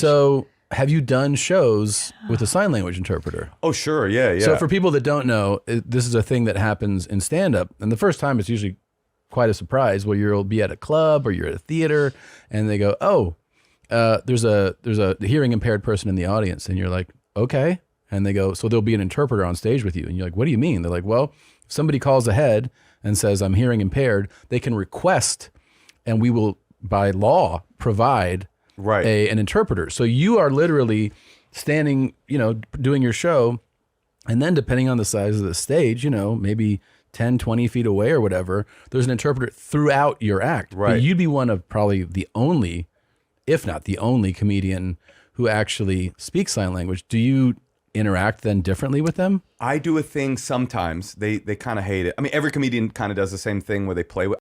So have you done shows with a sign language interpreter? Oh, sure. Yeah. So for people that don't know, this is a thing that happens in stand-up. And the first time it's usually quite a surprise where you'll be at a club or you're at a theater and they go, oh, there's a hearing impaired person in the audience. And you're like, okay. And they go, so there'll be an interpreter on stage with you. And you're like, what do you mean? They're like, well, if somebody calls ahead and says, I'm hearing impaired, they can request and we will, by law, provide an interpreter. So you are literally standing, doing your show. And then depending on the size of the stage, maybe 10, 20 feet away or whatever, there's an interpreter throughout your act. Right. But you'd be one of probably the only, if not the only comedian who actually speaks sign language. Do you interact then differently with them? I do a thing sometimes. They kind of hate it. I mean, every comedian kind of does the same thing where they play with.